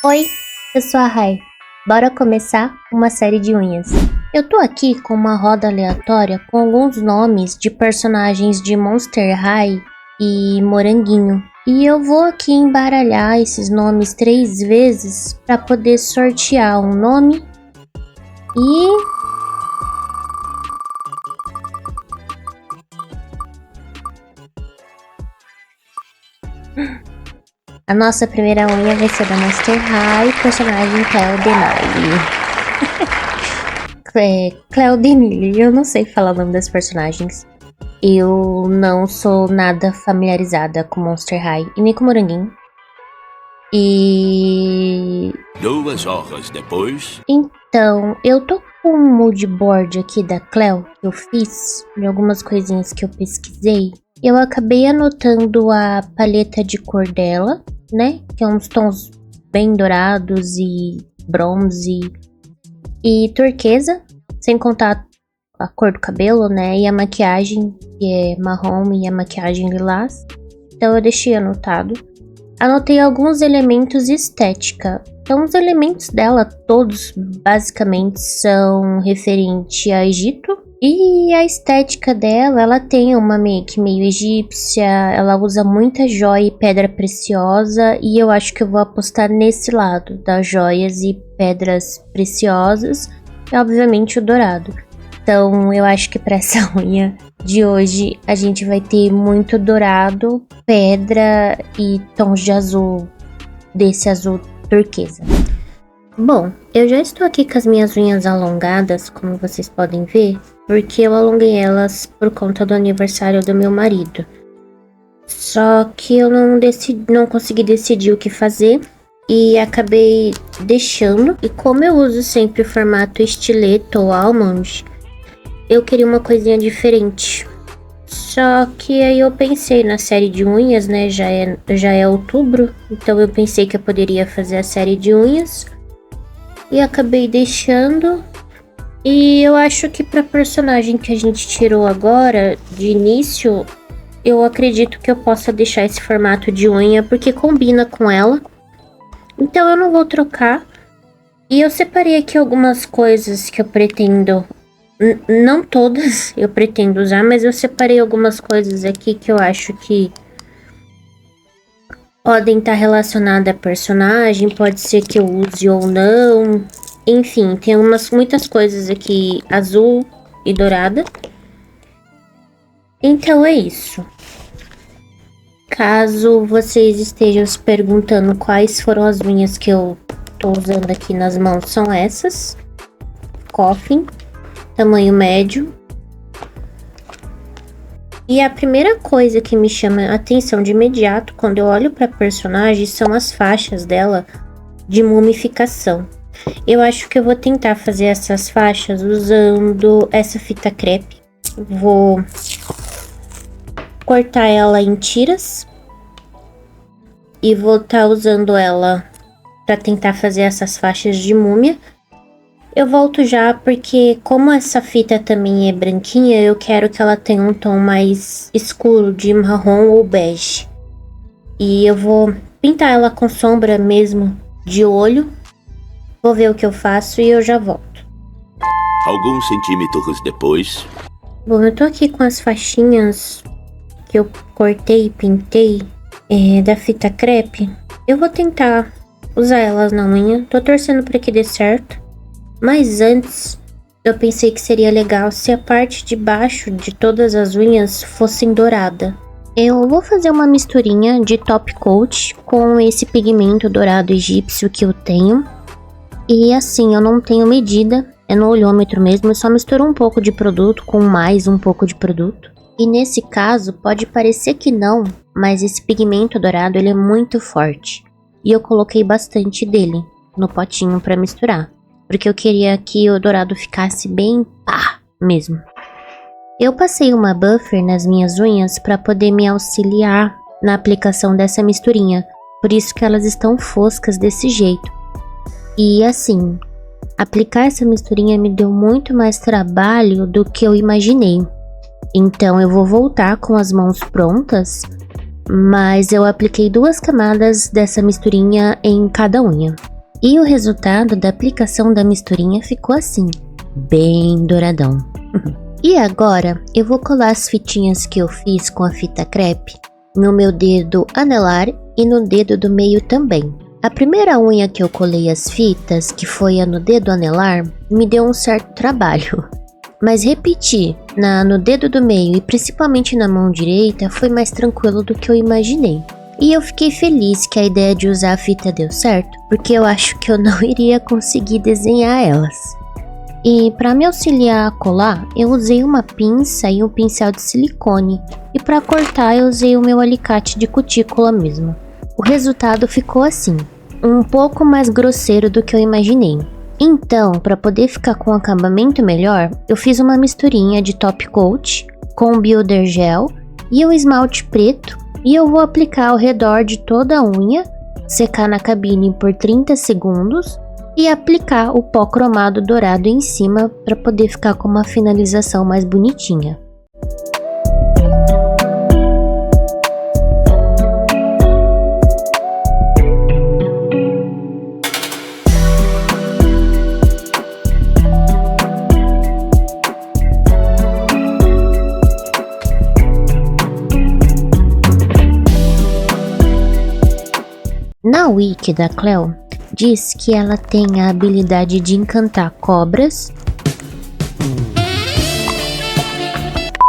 Oi, eu sou a Rai. Bora começar uma série de unhas. Eu tô aqui com uma roda aleatória com alguns nomes de personagens de Monster High e Moranguinho. E eu vou aqui embaralhar esses nomes 3 vezes para poder sortear um nome e... A nossa primeira unha vai ser da Monster High, personagem Cleo Denali. Cleo Denali, eu não sei falar o nome das personagens. Eu não sou nada familiarizada com Monster High e nem com Moranguinho. E... 2 horas depois... Então, eu tô com um mood board aqui da Cleo que eu fiz, de algumas coisinhas que eu pesquisei. Eu acabei anotando a paleta de cor dela, né? Que é uns tons bem dourados e bronze e turquesa, sem contar a cor do cabelo, né? E a maquiagem, que é marrom, e a maquiagem lilás. Então eu deixei anotado. Anotei alguns elementos estética. Então os elementos dela todos basicamente são referentes a Egito. E a estética dela, ela tem uma make meio egípcia, ela usa muita joia e pedra preciosa, e eu acho que eu vou apostar nesse lado, das joias e pedras preciosas, e obviamente o dourado. Então eu acho que para essa unha de hoje a gente vai ter muito dourado, pedra e tons de azul, desse azul turquesa. Bom, eu já estou aqui com as minhas unhas alongadas, como vocês podem ver, porque eu alonguei elas por conta do aniversário do meu marido. Só que eu não consegui decidir o que fazer e acabei deixando. E como eu uso sempre o formato estileto ou almond, eu queria uma coisinha diferente. Só que aí eu pensei na série de unhas, né? Já é outubro, então eu pensei que eu poderia fazer a série de unhas. E acabei deixando. E eu acho que para personagem que a gente tirou agora, de início, eu acredito que eu possa deixar esse formato de unha, porque combina com ela. Então eu não vou trocar. E eu separei aqui algumas coisas que eu pretendo... Não todas eu pretendo usar, mas eu separei algumas coisas aqui que eu acho que podem estar relacionadas a personagem, pode ser que eu use ou não. Enfim, tem muitas coisas aqui azul e dourada. Então é isso. Caso vocês estejam se perguntando quais foram as unhas que eu tô usando aqui nas mãos, são essas. Coffin, tamanho médio. E a primeira coisa que me chama a atenção de imediato quando eu olho para a personagem são as faixas dela de mumificação. Eu acho que eu vou tentar fazer essas faixas usando essa fita crepe. Vou cortar ela em tiras e vou estar usando ela para tentar fazer essas faixas de múmia. Eu volto já porque como essa fita também é branquinha, eu quero que ela tenha um tom mais escuro de marrom ou bege. E eu vou pintar ela com sombra mesmo de olho. Vou ver o que eu faço e eu já volto. Alguns centímetros depois... Bom, eu tô aqui com as faixinhas que eu cortei e pintei da fita crepe. Eu vou tentar usar elas na unha. Tô torcendo para que dê certo. Mas antes, eu pensei que seria legal se a parte de baixo de todas as unhas fossem dourada. Eu vou fazer uma misturinha de top coat com esse pigmento dourado egípcio que eu tenho. E assim, eu não tenho medida, é no olhômetro mesmo, eu só misturo um pouco de produto com mais um pouco de produto. E nesse caso, pode parecer que não, mas esse pigmento dourado ele é muito forte. E eu coloquei bastante dele no potinho para misturar. Porque eu queria que o dourado ficasse bem pá mesmo. Eu passei uma buffer nas minhas unhas para poder me auxiliar na aplicação dessa misturinha. Por isso que elas estão foscas desse jeito. E assim, aplicar essa misturinha me deu muito mais trabalho do que eu imaginei. Então eu vou voltar com as mãos prontas, mas eu apliquei 2 camadas dessa misturinha em cada unha. E o resultado da aplicação da misturinha ficou assim, bem douradão. E agora eu vou colar as fitinhas que eu fiz com a fita crepe no meu dedo anelar e no dedo do meio também. A primeira unha que eu colei as fitas, que foi a no dedo anelar, me deu um certo trabalho. Mas repetir no dedo do meio e principalmente na mão direita foi mais tranquilo do que eu imaginei. E eu fiquei feliz que a ideia de usar a fita deu certo, porque eu acho que eu não iria conseguir desenhar elas. E para me auxiliar a colar, eu usei uma pinça e um pincel de silicone. E para cortar eu usei o meu alicate de cutícula mesmo. O resultado ficou assim, um pouco mais grosseiro do que eu imaginei. Então, para poder ficar com um acabamento melhor, eu fiz uma misturinha de top coat com builder gel e o esmalte preto e eu vou aplicar ao redor de toda a unha, secar na cabine por 30 segundos e aplicar o pó cromado dourado em cima para poder ficar com uma finalização mais bonitinha. Na wiki da Cleo, diz que ela tem a habilidade de encantar cobras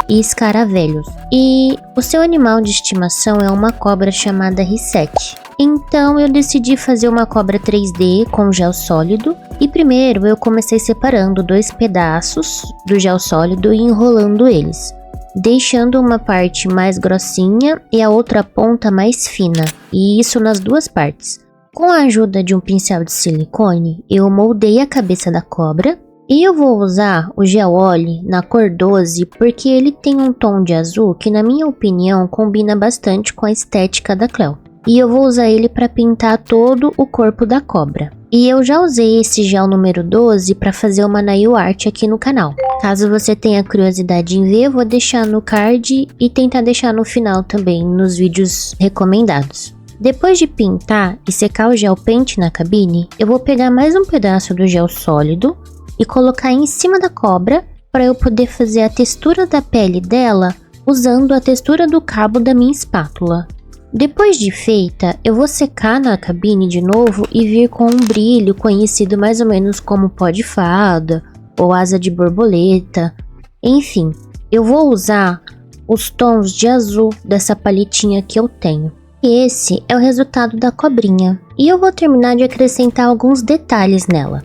e escaravelhos. E o seu animal de estimação é uma cobra chamada Risette. Então eu decidi fazer uma cobra 3D com gel sólido. E primeiro eu comecei separando 2 pedaços do gel sólido e enrolando eles, deixando uma parte mais grossinha e a outra ponta mais fina, e isso nas 2 partes. Com a ajuda de um pincel de silicone, eu moldei a cabeça da cobra e eu vou usar o gel Oli na cor 12 porque ele tem um tom de azul que, na minha opinião, combina bastante com a estética da Cleo. E eu vou usar ele para pintar todo o corpo da cobra. E eu já usei esse gel número 12 para fazer uma nail art aqui no canal. Caso você tenha curiosidade em ver, eu vou deixar no card e tentar deixar no final também, nos vídeos recomendados. Depois de pintar e secar o gel pente na cabine, eu vou pegar mais um pedaço do gel sólido e colocar em cima da cobra para eu poder fazer a textura da pele dela usando a textura do cabo da minha espátula. Depois de feita, eu vou secar na cabine de novo e vir com um brilho conhecido mais ou menos como pó de fada ou asa de borboleta. Enfim, eu vou usar os tons de azul dessa paletinha que eu tenho. E esse é o resultado da cobrinha. E eu vou terminar de acrescentar alguns detalhes nela.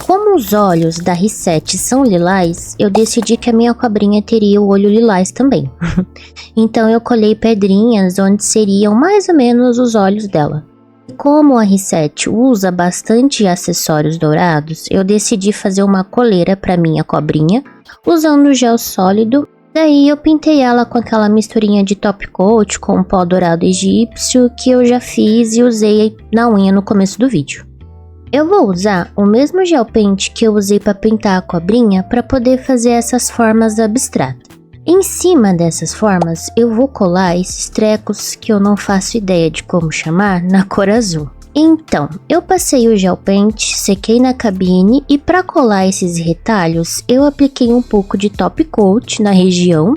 Como os olhos da Risette são lilás, eu decidi que a minha cobrinha teria o olho lilás também. Então eu colei pedrinhas onde seriam mais ou menos os olhos dela. Como a Risette usa bastante acessórios dourados, eu decidi fazer uma coleira para minha cobrinha usando gel sólido. Daí eu pintei ela com aquela misturinha de top coat com pó dourado egípcio que eu já fiz e usei na unha no começo do vídeo. Eu vou usar o mesmo gel pente que eu usei para pintar a cobrinha para poder fazer essas formas abstratas. Em cima dessas formas eu vou colar esses trecos que eu não faço ideia de como chamar na cor azul. Então, eu passei o gel pente, sequei na cabine e para colar esses retalhos eu apliquei um pouco de top coat na região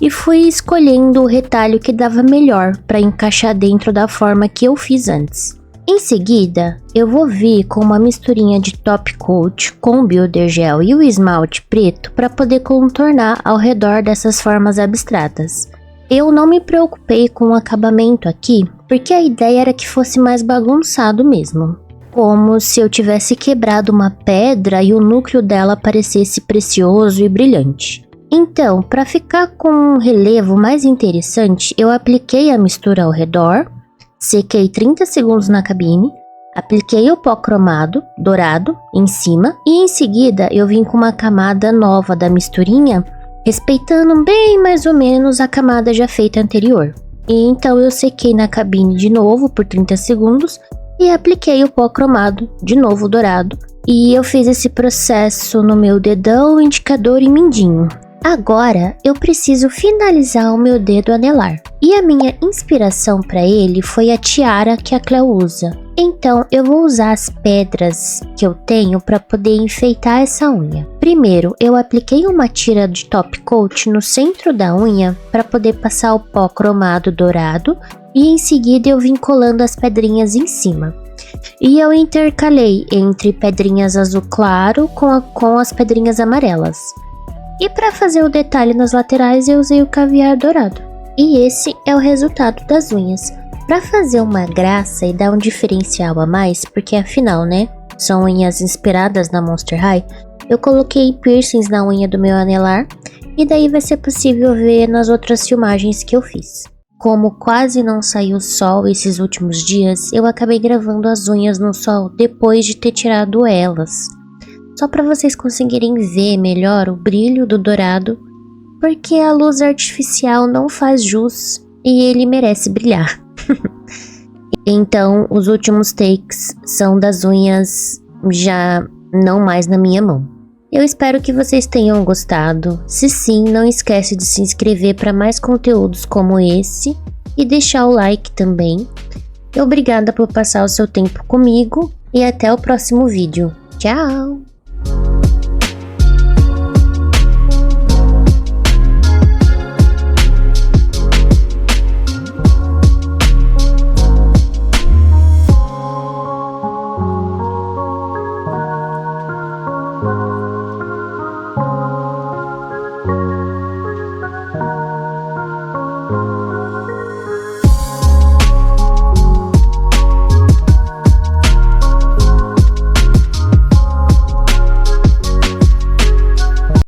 e fui escolhendo o retalho que dava melhor para encaixar dentro da forma que eu fiz antes. Em seguida, eu vou vir com uma misturinha de top coat com o builder gel e o esmalte preto para poder contornar ao redor dessas formas abstratas. Eu não me preocupei com o acabamento aqui, porque a ideia era que fosse mais bagunçado mesmo. Como se eu tivesse quebrado uma pedra e o núcleo dela parecesse precioso e brilhante. Então, para ficar com um relevo mais interessante, eu apliquei a mistura ao redor, sequei 30 segundos na cabine, apliquei o pó cromado, dourado, em cima e em seguida eu vim com uma camada nova da misturinha, respeitando bem mais ou menos a camada já feita anterior. E então eu sequei na cabine de novo por 30 segundos e apliquei o pó cromado, de novo dourado. E eu fiz esse processo no meu dedão, indicador e mindinho. Agora eu preciso finalizar o meu dedo anelar. E a minha inspiração para ele foi a tiara que a Cleo usa. Então eu vou usar as pedras que eu tenho para poder enfeitar essa unha. Primeiro eu apliquei uma tira de top coat no centro da unha para poder passar o pó cromado dourado e em seguida eu vim colando as pedrinhas em cima. E eu intercalei entre pedrinhas azul claro com as pedrinhas amarelas. E para fazer o detalhe nas laterais eu usei o caviar dourado. E esse é o resultado das unhas. Para fazer uma graça e dar um diferencial a mais, porque afinal, né, são unhas inspiradas na Monster High, eu coloquei piercings na unha do meu anelar e daí vai ser possível ver nas outras filmagens que eu fiz. Como quase não saiu sol esses últimos dias, eu acabei gravando as unhas no sol depois de ter tirado elas. Só para vocês conseguirem ver melhor o brilho do dourado, porque a luz artificial não faz jus e ele merece brilhar. Então, os últimos takes são das unhas já não mais na minha mão. Eu espero que vocês tenham gostado. Se sim, não esquece de se inscrever para mais conteúdos como esse e deixar o like também. Obrigada por passar o seu tempo comigo e até o próximo vídeo. Tchau!